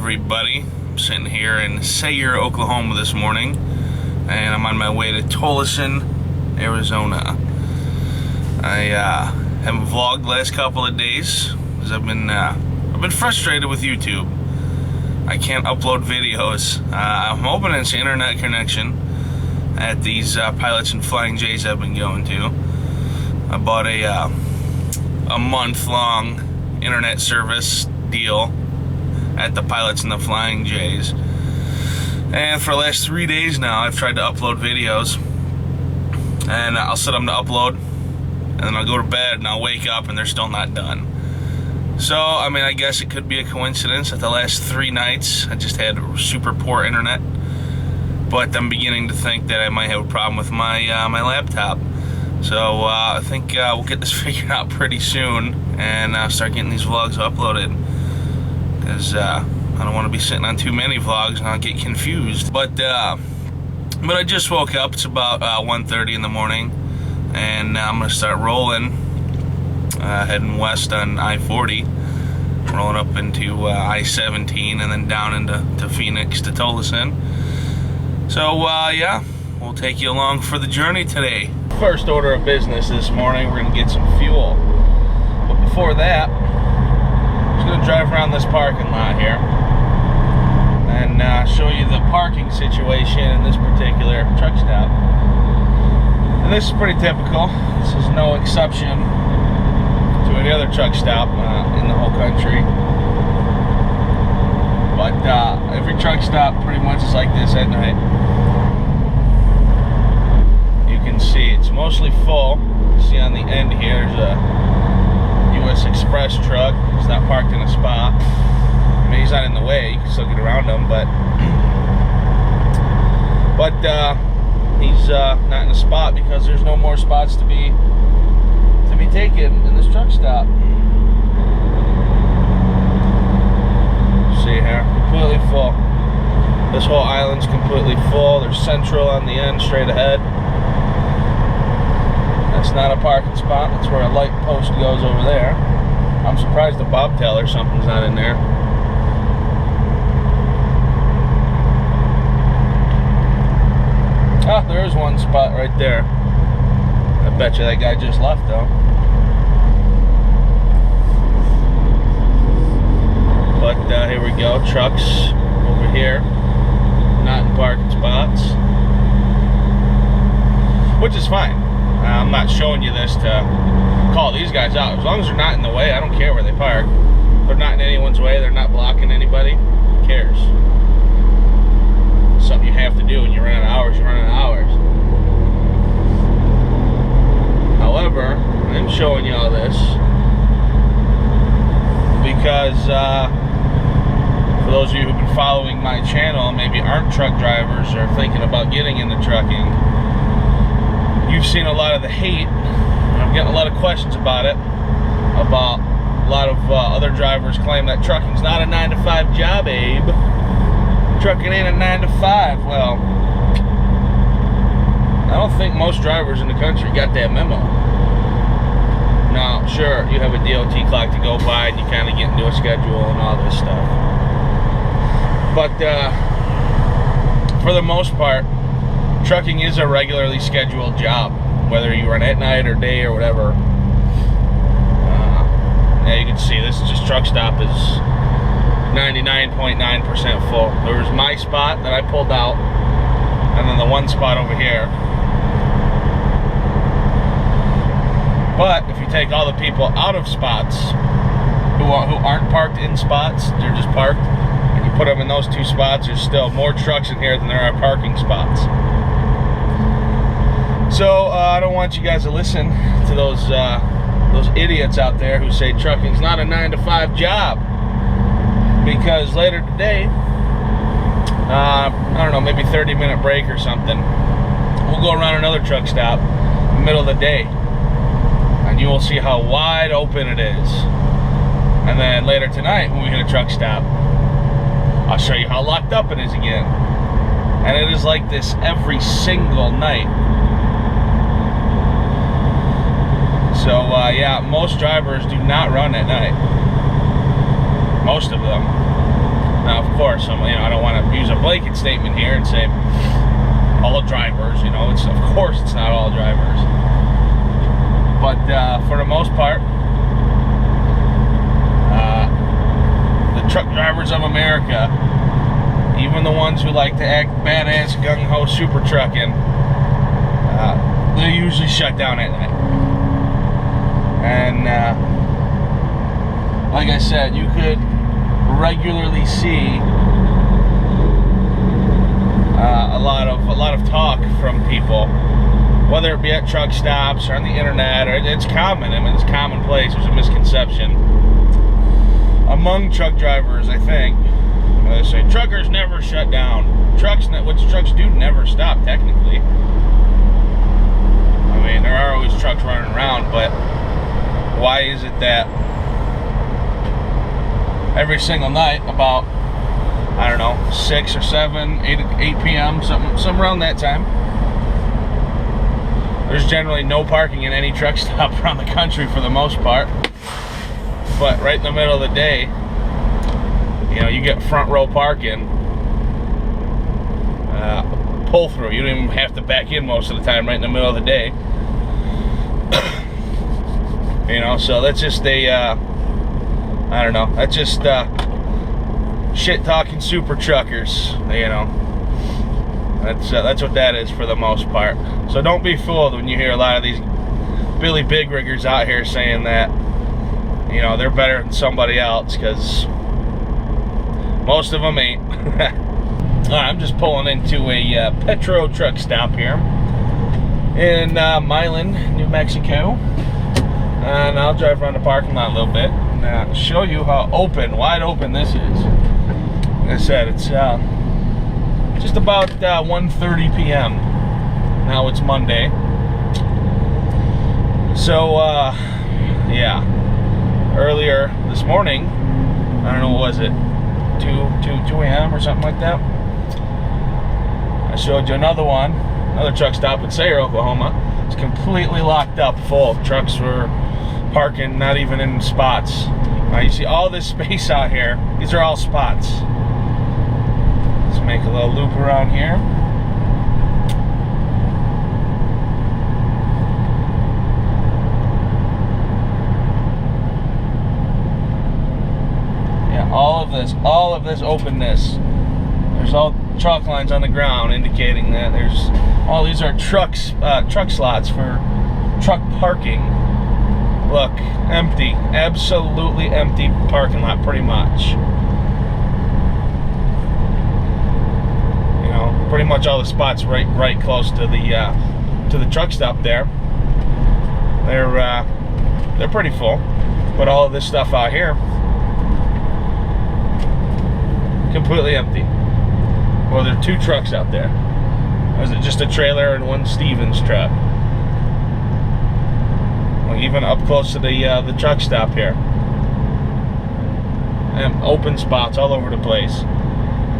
everybody. I'm sitting here in Sayre, Oklahoma this morning, and I'm on my way to Tolleson, Arizona. I haven't vlogged the last couple of days because I've been frustrated with YouTube. I can't upload videos. I'm hoping it's the internet connection at these Pilots and Flying J's I've been going to. I bought a month-long internet service deal at the Pilots and the Flying J's, and for the last 3 days now I've tried to upload videos, and I'll set them to upload, and then I'll go to bed and I'll wake up and they're still not done. So I mean, I guess it could be a coincidence that the last 3 nights I just had super poor internet, but I'm beginning to think that I might have a problem with my laptop. So I think we'll get this figured out pretty soon and start getting these vlogs uploaded, because I don't want to be sitting on too many vlogs and I'll get confused. But I just woke up. It's about 1:30 in the morning, and I'm gonna start rolling, heading west on I-40, rolling up into I-17 and then down into Phoenix to Tolleson. So yeah, we'll take you along for the journey today. First order of business this morning, we're gonna get some fuel. But before that, I'm just gonna drive around this parking lot here and show you the parking situation in this particular truck stop. And this is pretty typical. This is no exception to any other truck stop in the whole country. But every truck stop pretty much is like this at night. You can see it's mostly full. You see on the end here, there's a U.S. Express truck. He's not parked in a spot. I mean, he's not in the way. You can still get around him, but he's not in a spot because there's no more spots to be taken in this truck stop. See here, completely full. This whole island's completely full. There's Central on the end, straight ahead. That's not a parking spot. That's where a light post goes over there. I'm surprised the bobtail or something's not in there. Ah, there is one spot right there. I bet you that guy just left though. But here we go, trucks over here, not in parking spots, which is fine. I'm not showing you this to call these guys out. As long as they're not in the way, I don't care where they park. They're not in anyone's way, they're not blocking anybody. Who cares? It's something you have to do. When you run out of hours, you run out of hours. However, I'm showing you all this because for those of you who've been following my channel and maybe aren't truck drivers or thinking about getting into trucking, you've seen a lot of the hate, and I'm getting a lot of questions about it, about a lot of other drivers claim that trucking's not a 9-to-5 job, Abe. Trucking ain't a 9-to-5. Well, I don't think most drivers in the country got that memo. Now, sure, you have a DOT clock to go by and you kind of get into a schedule and all this stuff. But for the most part, trucking is a regularly scheduled job, whether you run at night or day or whatever. Yeah, you can see this truck stop is 99.9% full. There was my spot that I pulled out, and then the one spot over here. But if you take all the people out of spots who aren't parked in spots, they're just parked, and you put them in those 2 spots, there's still more trucks in here than there are parking spots. So I don't want you guys to listen to those idiots out there who say trucking's not a 9-to-5 job, because later today, I don't know, maybe 30-minute break or something, we'll go around another truck stop in the middle of the day, and you will see how wide open it is. And then later tonight, when we hit a truck stop, I'll show you how locked up it is again. And it is like this every single night. So yeah, most drivers do not run at night. Most of them. Now, of course, I don't want to use a blanket statement here and say all drivers. Of course it's not all drivers, but for the most part, the truck drivers of America, even the ones who like to act badass, gung-ho, super trucking, they're usually shut down at night. And like I said, you could regularly see a lot of talk from people, whether it be at truck stops or on the internet, or it's common. It's commonplace. There's a misconception among truck drivers, I think. They say truckers never shut down. Trucks do never stop, technically. There are always trucks running around, but why is it that every single night about, I don't know, 6 or 7, 8 p.m., something around that time, there's generally no parking in any truck stop around the country for the most part. But right in the middle of the day, you get front row parking, pull through. You don't even have to back in most of the time right in the middle of the day. So that's just I don't know, that's just shit talking super truckers, That's what that is for the most part. So don't be fooled when you hear a lot of these Billy Big Riggers out here saying that, they're better than somebody else, because most of them ain't. I'm just pulling into a Petro truck stop here in Milan, New Mexico. And I'll drive around the parking lot a little bit and show you how wide open this is. Like I said, it's just about 1:30 p.m. Now it's Monday. So, yeah. Earlier this morning, I don't know, what was it? 2 a.m. or something like that? I showed you another truck stop in Sayre, Oklahoma. It's completely locked up, full. Trucks were parking not even in spots. You see all this space out here. These are all spots. Let's make a little loop around here. Yeah, all of this openness. There's all chalk lines on the ground indicating that these are truck slots for truck parking. Look, empty, absolutely empty parking lot, pretty much. Pretty much all the spots right close to the truck stop there. They're pretty full, but all of this stuff out here, completely empty. Well, there are 2 trucks out there. Or is it just a trailer and one Stevens truck? Well, even up close to the truck stop here. And open spots all over the place.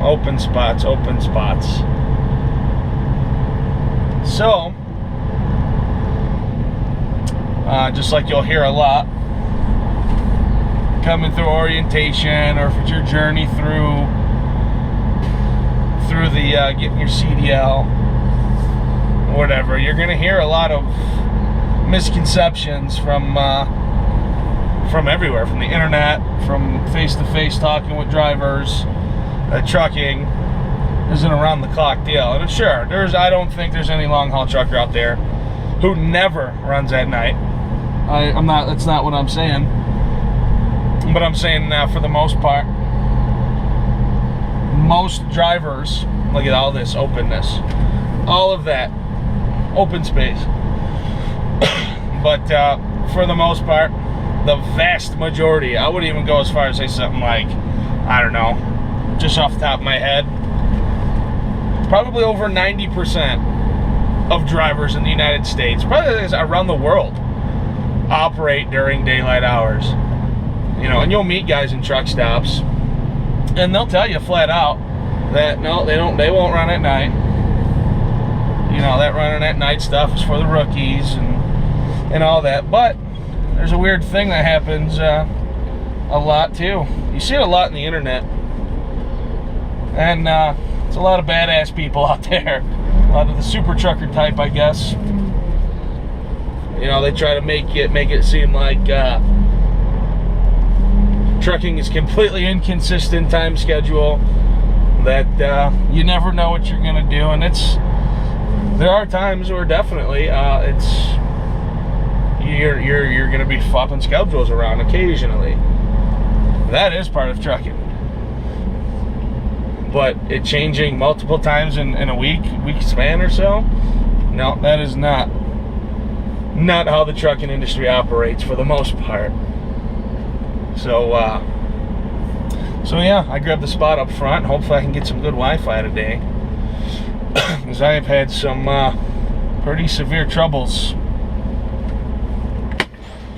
Open spots, open spots. So, just like you'll hear a lot, coming through orientation, or if it's your journey through the getting your CDL, whatever, you're gonna hear a lot of misconceptions from everywhere, from the internet, from face-to-face talking with drivers. Trucking is an around-the-clock deal, and sure, I don't think there's any long-haul trucker out there who never runs at night. That's not what I'm saying. But I'm saying for the most part, most drivers, look at all this openness, all of that open space. But for the most part, the vast majority, I wouldn't even go as far as say something like, I don't know, just off the top of my head, probably over 90% of drivers in the United States, probably around the world, operate during daylight hours. And you'll meet guys in truck stops, and they'll tell you flat out that no, they won't run at night. That running at night stuff is for the rookies and all that. But there's a weird thing that happens a lot too. You see it a lot in the internet. And it's a lot of badass people out there. A lot of the super trucker type, I guess. You know, they try to make it seem like trucking is completely inconsistent time schedule, that you never know what you're gonna do, and there are times where definitely you're gonna be flopping schedules around occasionally. That is part of trucking. But it changing multiple times in a week span or so, no, that is not how the trucking industry operates for the most part. So yeah, I grabbed the spot up front. Hopefully I can get some good Wi-Fi today, because I have had some pretty severe troubles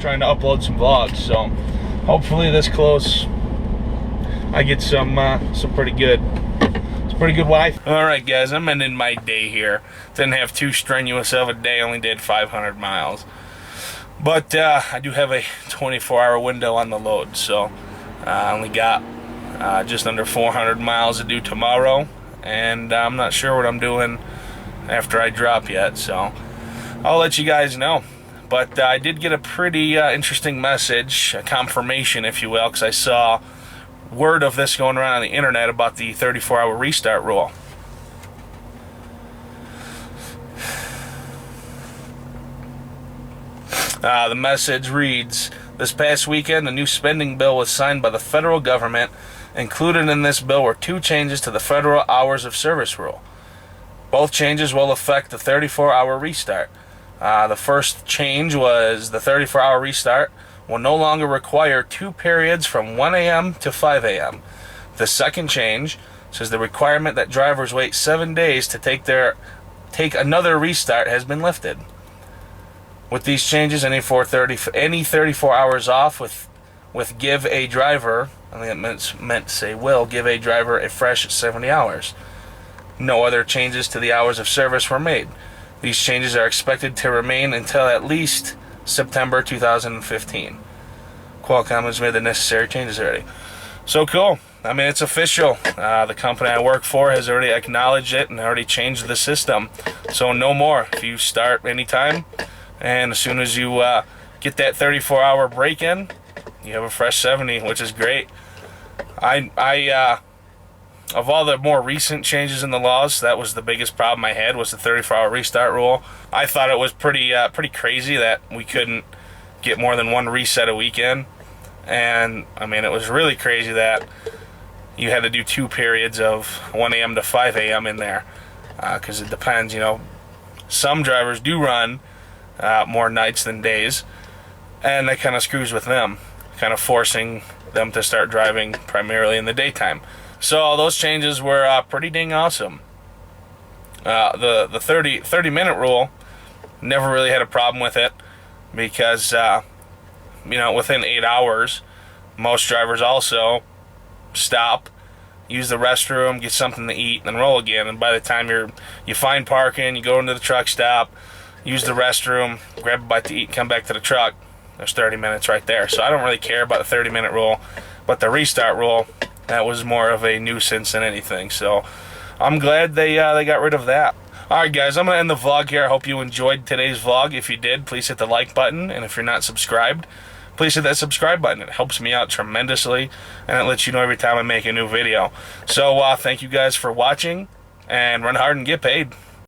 trying to upload some vlogs. So hopefully this close I get some pretty good Wi-Fi. All right, guys, I'm ending my day here. Didn't have too strenuous of a day. Only did 500 miles. But I do have a 24-hour window on the load, so I only got just under 400 miles to do tomorrow, and I'm not sure what I'm doing after I drop yet, so I'll let you guys know. But I did get a pretty interesting message, a confirmation, if you will, because I saw word of this going around on the internet about the 34-hour restart rule. The message reads, "This past weekend, a new spending bill was signed by the federal government. Included in this bill were 2 changes to the federal hours of service rule. Both changes will affect the 34-hour restart. The first change was the 34-hour restart will no longer require 2 periods from 1 a.m. to 5 a.m. The second change says the requirement that drivers wait 7 days to take another restart has been lifted. With these changes, any 34 hours off with give a driver, I think it meant to say will, give a driver a fresh 70 hours. No other changes to the hours of service were made. These changes are expected to remain until at least September 2015. Qualcomm has made the necessary changes already." So cool. I mean, it's official. The company I work for has already acknowledged it and already changed the system. So no more. If you start anytime, and as soon as you get that 34-hour break in, you have a fresh 70, which is great. Of all the more recent changes in the laws, that was the biggest problem I had, was the 34-hour restart rule. I thought it was pretty crazy that we couldn't get more than 1 reset a weekend. And I mean, it was really crazy that you had to do 2 periods of 1 a.m. to 5 a.m. in there, because it depends, you know. Some drivers do run more nights than days, and that kind of screws with them, kind of forcing them to start driving primarily in the daytime. So those changes were pretty dang awesome. The 30-minute rule, never really had a problem with it, because you know, within 8 hours, most drivers also stop, use the restroom, get something to eat, and then roll again. And by the time you find parking, you go into the truck stop, use the restroom, grab a bite to eat, and come back to the truck, there's 30 minutes right there. So I don't really care about the 30-minute rule, but the restart rule, that was more of a nuisance than anything. So I'm glad they got rid of that. Alright guys, I'm going to end the vlog here. I hope you enjoyed today's vlog. If you did, please hit the like button. And if you're not subscribed, please hit that subscribe button. It helps me out tremendously, and it lets you know every time I make a new video. So thank you guys for watching, and run hard and get paid.